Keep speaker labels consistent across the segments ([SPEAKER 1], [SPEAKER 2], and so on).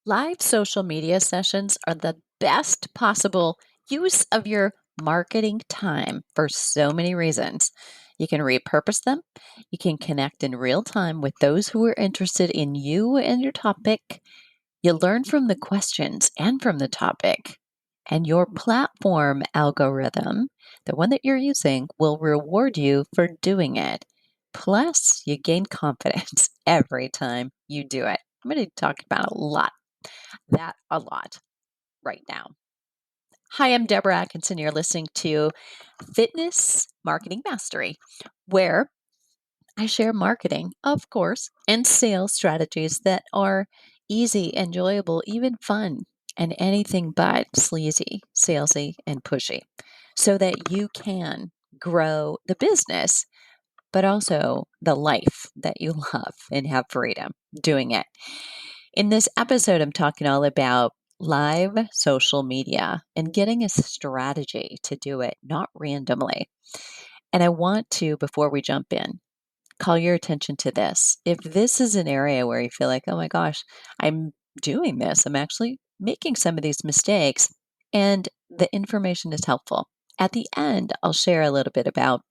[SPEAKER 1] Live social media sessions are the best possible use of your marketing time for so many reasons. You can repurpose them, you can connect in real time with those who are interested in you and your topic. You learn from the questions and from the topic. And your platform algorithm, the one that you're using, will reward you for doing it. Plus, you gain confidence every time you do it. I'm going to talk about a lot right now. Hi, I'm Deborah Atkinson. You're listening to Fitness Marketing Mastery, where I share marketing, of course, and sales strategies that are easy, enjoyable, even fun, and anything but sleazy, salesy, and pushy, so that you can grow the business, but also the life that you love and have freedom doing it. In this episode, I'm talking all about live social media and getting a strategy to do it, not randomly. And I want to, before we jump in, call your attention to this. If this is an area where you feel like, oh my gosh, I'm doing this, I'm actually making some of these mistakes, and the information is helpful. At the end, I'll share a little bit about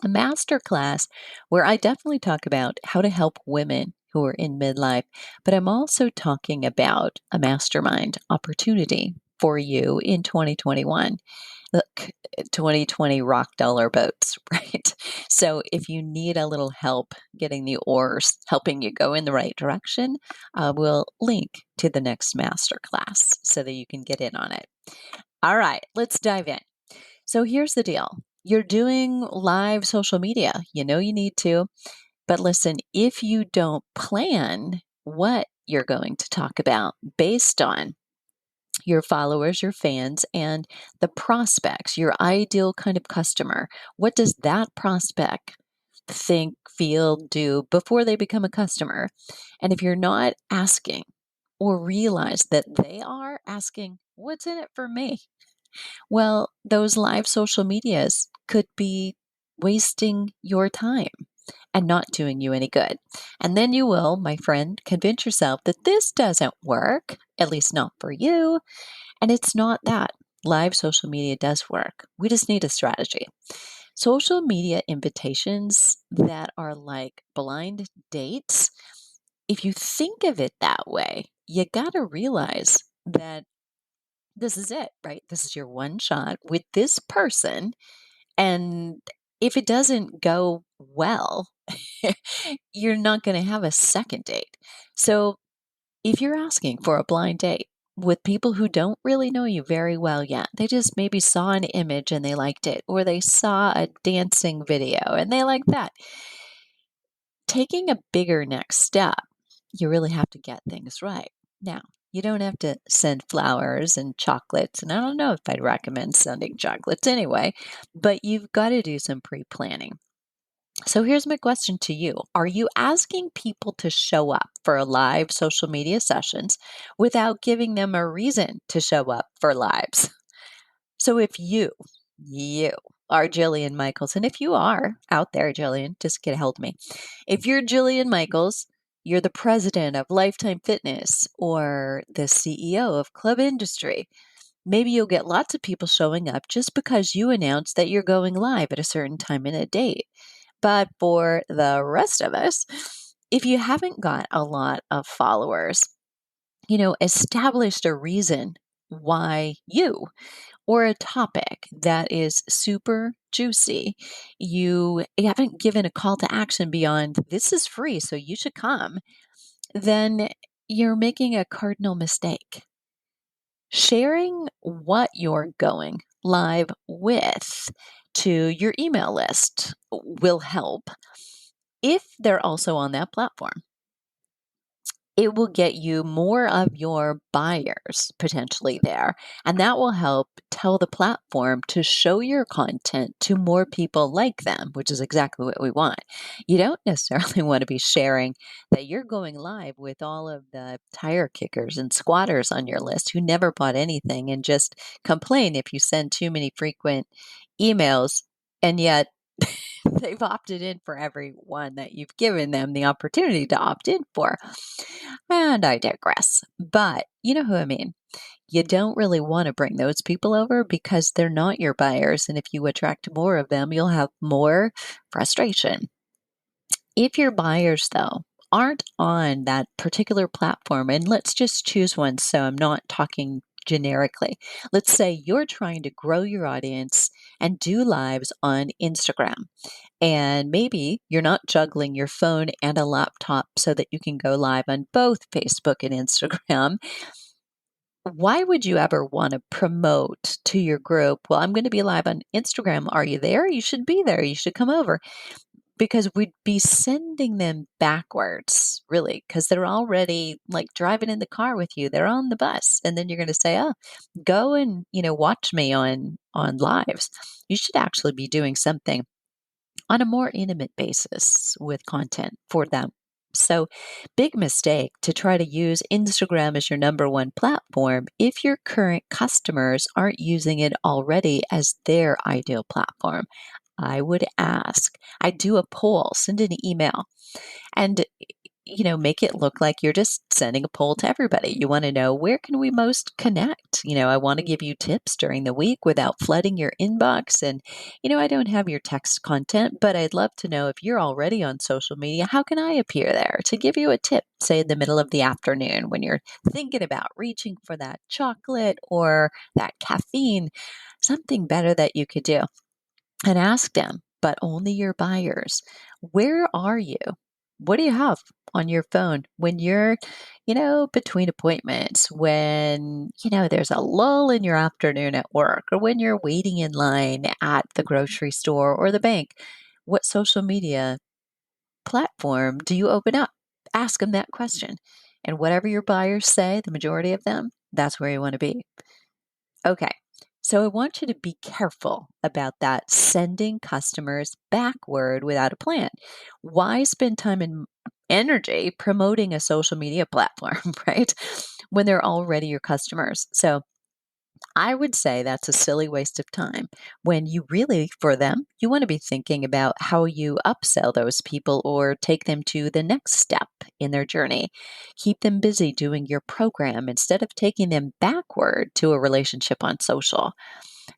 [SPEAKER 1] a masterclass where I definitely talk about how to help women who are in midlife, but I'm also talking about a mastermind opportunity for you in 2021. Look, 2020 rock dollar boats, right? So if you need a little help getting the oars, helping you go in the right direction, we'll link to the next masterclass so that you can get in on it. All right, let's dive in. So here's the deal. You're doing live social media. You know you need to. But listen, if you don't plan what you're going to talk about based on your followers, your fans, and the prospects, your ideal kind of customer, what does that prospect think, feel, do before they become a customer? And if you're not asking or realize that they are asking, what's in it for me? Well, those live social medias could be wasting your time and not doing you any good. And then you will, my friend, convince yourself that this doesn't work, at least not for you. And it's not that. Live social media does work. We just need a strategy. Social media invitations that are like blind dates, if you think of it that way, you got to realize that this is it, right? This is your one shot with this person. And if it doesn't go well, you're not going to have a second date. So if you're asking for a blind date with people who don't really know you very well yet, they just maybe saw an image and they liked it, or they saw a dancing video and they like that. Taking a bigger next step, you really have to get things right. Now, you don't have to send flowers and chocolates, and I don't know if I'd recommend sending chocolates anyway, but you've got to do some pre planning. So here's my question to you. Are you asking people to show up for live social media sessions without giving them a reason to show up for lives? So if you are Jillian Michaels, and if you are out there, Jillian, just get a hold of me. If you're Jillian Michaels, you're the president of Lifetime Fitness or the CEO of Club Industry. Maybe you'll get lots of people showing up just because you announced that you're going live at a certain time and a date. But for the rest of us, if you haven't got a lot of followers, established a reason why you or a topic that is super juicy, you haven't given a call to action beyond this is free, so you should come, then you're making a cardinal mistake. Sharing what you're going live with to your email list will help if they're also on that platform. It will get you more of your buyers potentially there. And that will help tell the platform to show your content to more people like them, which is exactly what we want. You don't necessarily want to be sharing that you're going live with all of the tire kickers and squatters on your list who never bought anything and just complain if you send too many frequent emails. And yet, they've opted in for every one that you've given them the opportunity to opt in for. And I digress. But you know who I mean. You don't really want to bring those people over because they're not your buyers. And if you attract more of them, you'll have more frustration. If your buyers, though, aren't on that particular platform, and let's just choose one so I'm not talking generically. Let's say you're trying to grow your audience and do lives on Instagram. And maybe you're not juggling your phone and a laptop so that you can go live on both Facebook and Instagram. Why would you ever want to promote to your group? Well, I'm going to be live on Instagram. Are you there? You should be there. You should come over because we'd be sending them backwards, really, because they're already like driving in the car with you. They're on the bus. And then you're going to say, oh, go and, watch me on lives. You should actually be doing something on a more intimate basis with content for them. So, big mistake to try to use Instagram as your number one platform if your current customers aren't using it already as their ideal platform. I would ask, I do a poll, send an email, and make it look like you're just sending a poll to everybody. You want to know, where can we most connect? I want to give you tips during the week without flooding your inbox. And, I don't have your text content, but I'd love to know, if you're already on social media, how can I appear there to give you a tip, say in the middle of the afternoon when you're thinking about reaching for that chocolate or that caffeine, something better that you could do. And ask them, but only your buyers, where are you? What do you have on your phone when you're, between appointments, when, there's a lull in your afternoon at work, or when you're waiting in line at the grocery store or the bank? What social media platform do you open up? Ask them that question. And whatever your buyers say, the majority of them, that's where you want to be. Okay. So I want you to be careful about that sending customers backward without a plan. Why spend time and energy promoting a social media platform, right? When they're already your customers. So I would say that's a silly waste of time when you really, for them, you want to be thinking about how you upsell those people or take them to the next step in their journey. Keep them busy doing your program instead of taking them backward to a relationship on social.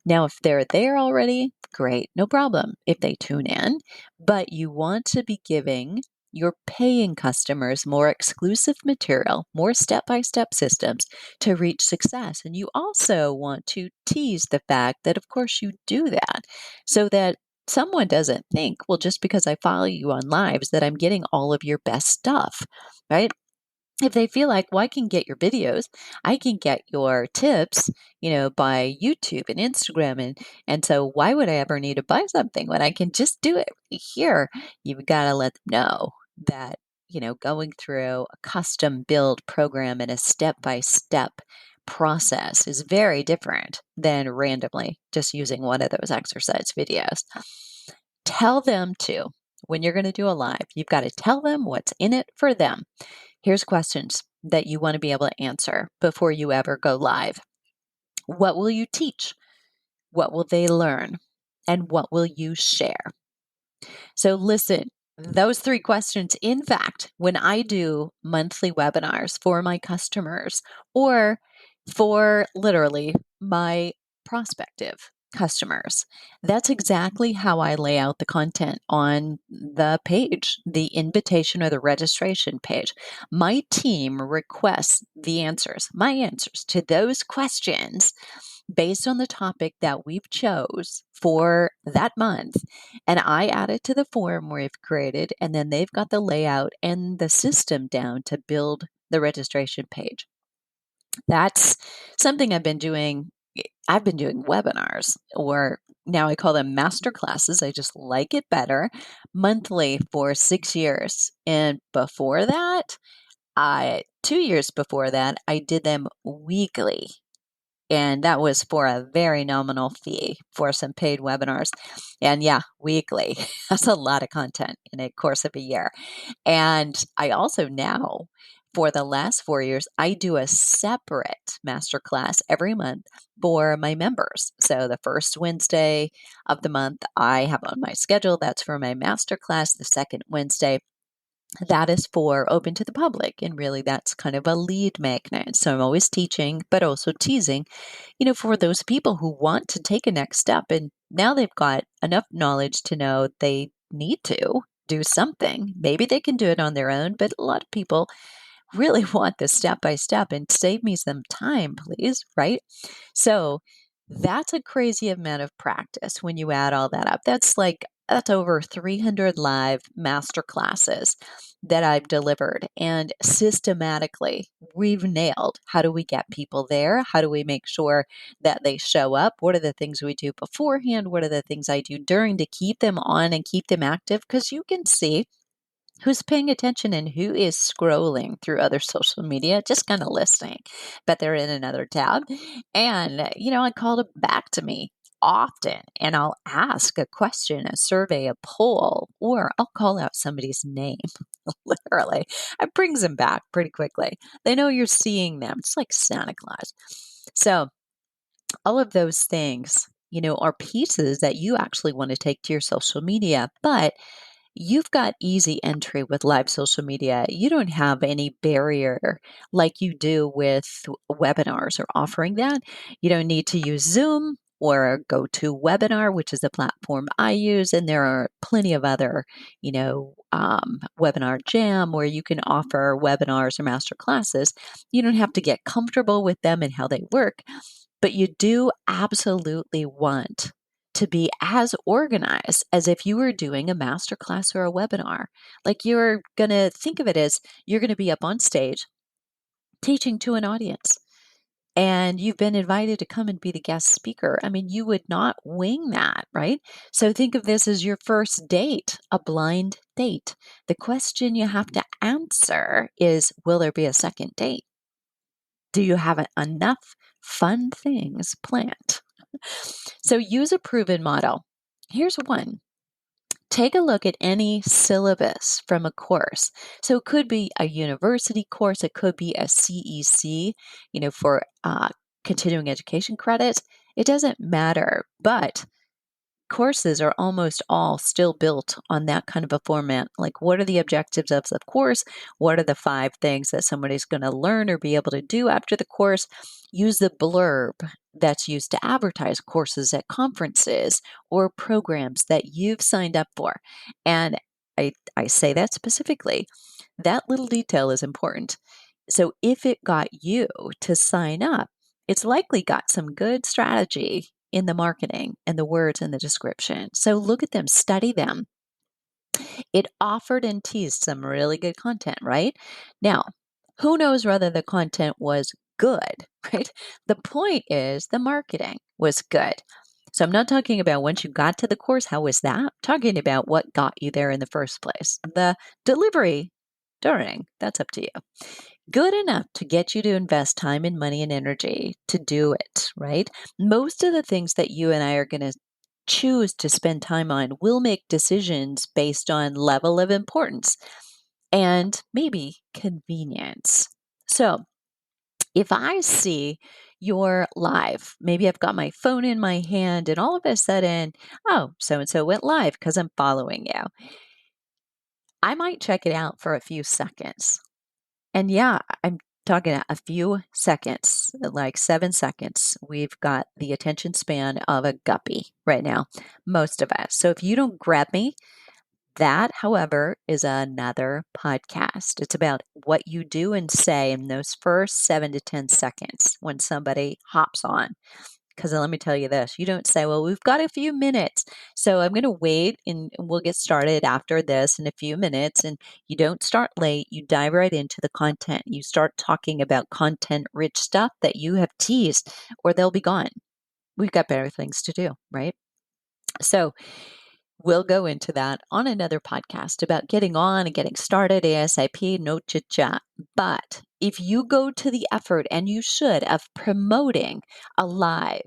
[SPEAKER 1] Now, if they're there already, great, no problem if they tune in, but you want to be giving your paying customers more exclusive material, more step by step systems to reach success. And you also want to tease the fact that, of course, you do that so that someone doesn't think, well, just because I follow you on lives, that I'm getting all of your best stuff, right? If they feel like, well, I can get your videos, I can get your tips, by YouTube and Instagram, and so why would I ever need to buy something when I can just do it here? You've got to let them know that, going through a custom build program and a step by step process is very different than randomly just using one of those exercise videos. Tell them to, when you're going to do a live, you've got to tell them what's in it for them. Here's questions that you want to be able to answer before you ever go live. What will you teach? What will they learn? And what will you share? So, listen, those three questions. In fact, when I do monthly webinars for my customers or for literally my prospective customers, that's exactly how I lay out the content on the page, the invitation or the registration page. My team requests the answers, my answers to those questions based on the topic that we've chose for that month, and I add it to the form we've created, and then they've got the layout and the system down to build the registration page. That's something I've been doing. I've been doing webinars, or now I call them master classes. I just like it better, monthly for 6 years. And before that, 2 years before that, I did them weekly. And that was for a very nominal fee for some paid webinars. And yeah, weekly. That's a lot of content in a course of a year. And I also now, for the last 4 years, I do a separate masterclass every month for my members. So the first Wednesday of the month I have on my schedule, that's for my masterclass. The second Wednesday, that is for open to the public. And really, that's kind of a lead magnet. So I'm always teaching, but also teasing, for those people who want to take a next step. And now they've got enough knowledge to know they need to do something. Maybe they can do it on their own, but a lot of people really want the step by step and save me some time, please, right? So that's a crazy amount of practice when you add all that up. That's over 300 live master classes that I've delivered. And systematically, we've nailed how do we get people there? How do we make sure that they show up? What are the things we do beforehand? What are the things I do during to keep them on and keep them active? Because you can see who's paying attention and who is scrolling through other social media, just kind of listening, but they're in another tab. And, I call them back to me often and I'll ask a question, a survey, a poll, or I'll call out somebody's name. Literally, it brings them back pretty quickly. They know you're seeing them. It's like Santa Claus. So, all of those things, are pieces that you actually want to take to your social media. But you've got easy entry with live social media. You don't have any barrier like you do with webinars or offering that. You don't need to use Zoom or go to Webinar, which is the platform I use. And there are plenty of other, Webinar Jam where you can offer webinars or master classes. You don't have to get comfortable with them and how they work, but you do absolutely want to be as organized as if you were doing a master class or a webinar. Like you're going to think of it as you're going to be up on stage teaching to an audience and you've been invited to come and be the guest speaker. I mean, you would not wing that, right? So think of this as your first date, a blind date. The question you have to answer is, will there be a second date? Do you have enough fun things planned? So use a proven model. Here's one. Take a look at any syllabus from a course. So it could be a university course, it could be a CEC, for continuing education credits. It doesn't matter, but courses are almost all still built on that kind of a format. Like, what are the objectives of the course? What are the 5 things that somebody's going to learn or be able to do after the course? Use the blurb that's used to advertise courses at conferences or programs that you've signed up for. And I say that specifically. That little detail is important. So if it got you to sign up, it's likely got some good strategy in the marketing and the words in the description. So look at them, study them. It offered and teased some really good content, right? Now, who knows whether the content was good, right? The point is the marketing was good. So I'm not talking about once you got to the course, how was that? I'm talking about what got you there in the first place. The delivery during, that's up to you. Good enough to get you to invest time and money and energy to do it, right? Most of the things that you and I are going to choose to spend time on will make decisions based on level of importance and maybe convenience. So, if I see you're live, maybe I've got my phone in my hand and all of a sudden, oh, so and so went live because I'm following you. I might check it out for a few seconds. And yeah, I'm talking a few seconds, like 7 seconds. We've got the attention span of a guppy right now, most of us. So if you don't grab me, that, however, is another podcast. It's about what you do and say in those first 7 to 10 seconds when somebody hops on. Because let me tell you this, you don't say, well, we've got a few minutes, so I'm going to wait and we'll get started after this in a few minutes. And you don't start late. You dive right into the content. You start talking about content rich stuff that you have teased or they'll be gone. We've got better things to do, right? So we'll go into that on another podcast about getting on and getting started ASAP, no chit chat. But if you go to the effort, and you should, of promoting a live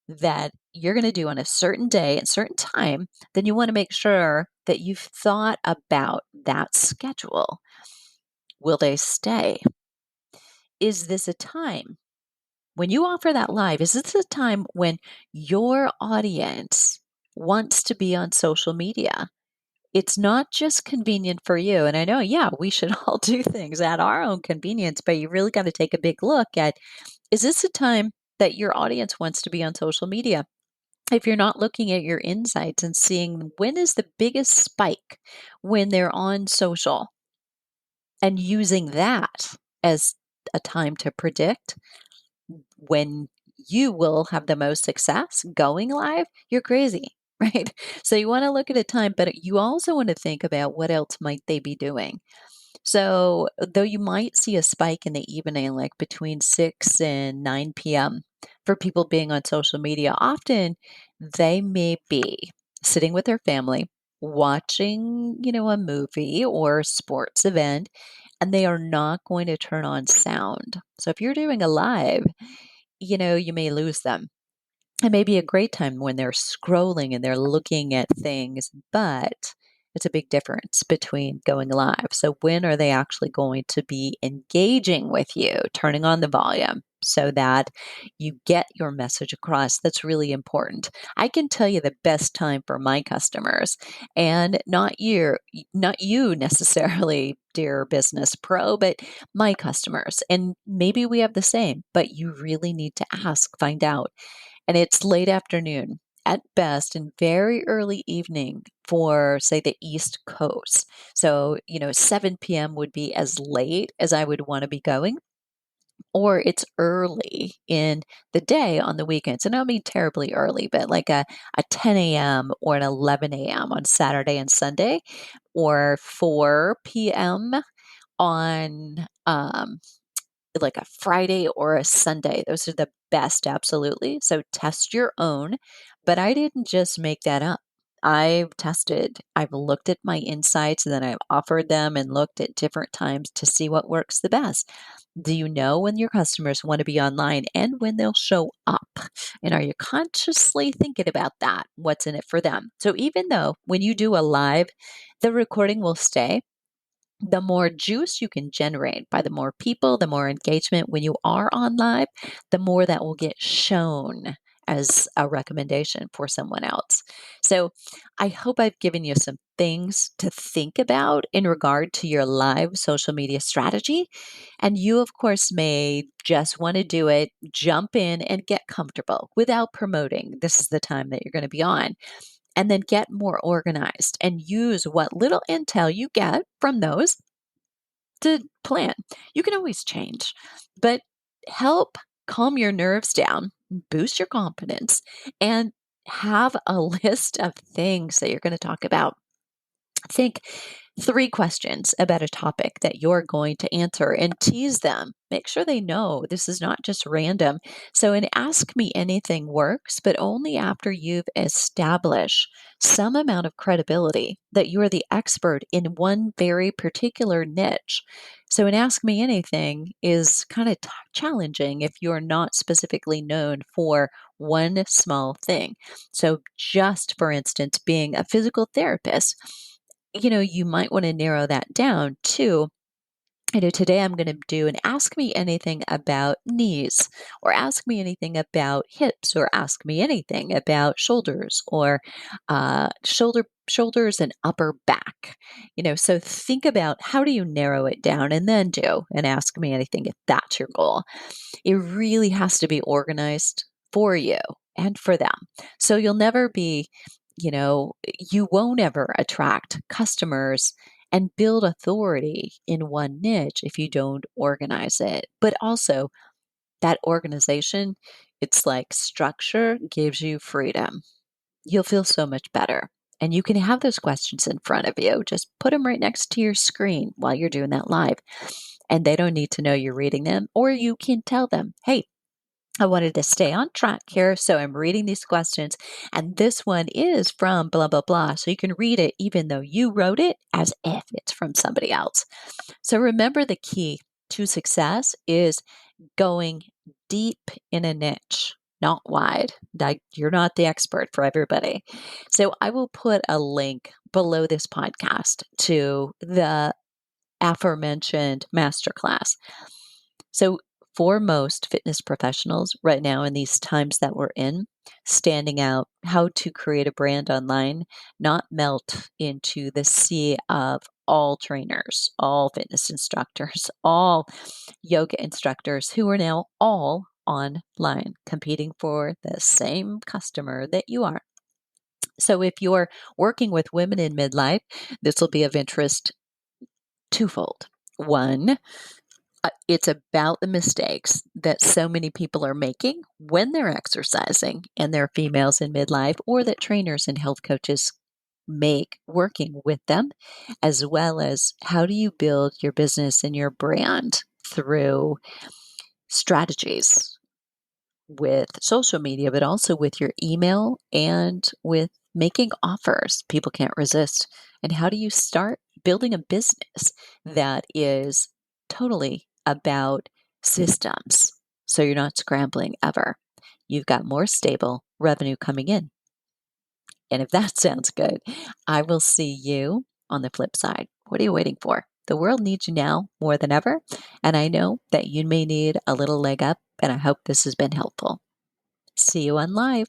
[SPEAKER 1] that you're going to do on a certain day and certain time, then you want to make sure that you've thought about that schedule. Will they stay? Is this a time when you offer that live? Is this a time when your audience wants to be on social media? It's not just convenient for you. And I know, yeah, we should all do things at our own convenience, but you really got to take a big look at, is this a time that your audience wants to be on social media? If you're not looking at your insights and seeing when is the biggest spike when they're on social and using that as a time to predict when you will have the most success going live, you're crazy, right? So you want to look at a time, but you also want to think about what else might they be doing. So, though you might see a spike in the evening, like between 6 and 9 p.m., for people being on social media, often they may be sitting with their family, watching, a movie or sports event, and they are not going to turn on sound. So, if you're doing a live, you may lose them. It may be a great time when they're scrolling and they're looking at things, but it's a big difference between going live. So, when are they actually going to be engaging with you, turning on the volume so that you get your message across? That's really important. I can tell you the best time for my customers, and not you necessarily, dear business pro, but my customers. And maybe we have the same, but you really need to ask, find out, and it's late afternoon at best and very early evening for, say, the East Coast. So, 7 p.m. would be as late as I would want to be going, or it's early in the day on the weekends. And I don't mean terribly early, but like a 10 a.m. or an 11 a.m. on Saturday and Sunday, or 4 p.m. on like a Friday or a Sunday. Those are the best, absolutely. So test your own. But I didn't just make that up. I've tested, I've looked at my insights, and then I've offered them and looked at different times to see what works the best. Do you know when your customers want to be online and when they'll show up? And are you consciously thinking about that? What's in it for them? So even though when you do a live, the recording will stay, the more juice you can generate by the more people, the more engagement when you are on live, the more that will get shown as a recommendation for someone else. So I hope I've given you some things to think about in regard to your live social media strategy. And you, of course, may just want to do it, jump in and get comfortable without promoting. This is the time that you're going to be on, and then get more organized and use what little intel you get from those to plan. You can always change, but help calm your nerves down, boost your confidence, and have a list of things that you're going to talk about. Think 3 questions about a topic that you're going to answer and tease them. Make sure they know this is not just random. So, an ask me anything works, but only after you've established some amount of credibility that you are the expert in one very particular niche. So, an ask me anything is kind of challenging if you're not specifically known for one small thing. So, just for instance, being a physical therapist, you might want to narrow that down to, today I'm going to do an ask me anything about knees, or ask me anything about hips, or ask me anything about shoulders, or shoulders and upper back. So think about how do you narrow it down, and then do and ask me anything if that's your goal. It really has to be organized for you and for them. So you'll never be, you won't ever attract customers and build authority in one niche if you don't organize it. But also, that organization, it's like structure gives you freedom. You'll feel so much better. And you can have those questions in front of you. Just put them right next to your screen while you're doing that live. And they don't need to know you're reading them, or you can tell them, hey, I wanted to stay on track here, so I'm reading these questions, and this one is from blah, blah, blah. So you can read it even though you wrote it as if it's from somebody else. So remember, the key to success is going deep in a niche, not wide. Like, you're not the expert for everybody. So I will put a link below this podcast to the aforementioned masterclass. So, for most fitness professionals right now in these times that we're in, standing out, how to create a brand online, not melt into the sea of all trainers, all fitness instructors, all yoga instructors who are now all online competing for the same customer that you are. So, if you're working with women in midlife, this will be of interest twofold. One, it's about the mistakes that so many people are making when they're exercising and they're females in midlife, or that trainers and health coaches make working with them, as well as how do you build your business and your brand through strategies with social media, but also with your email and with making offers people can't resist. And how do you start building a business that is totally about systems so you're not scrambling ever? You've got more stable revenue coming in. And if that sounds good, I will see you on the flip side. What are you waiting for? The world needs you now more than ever. And I know that you may need a little leg up, and I hope this has been helpful. See you on live.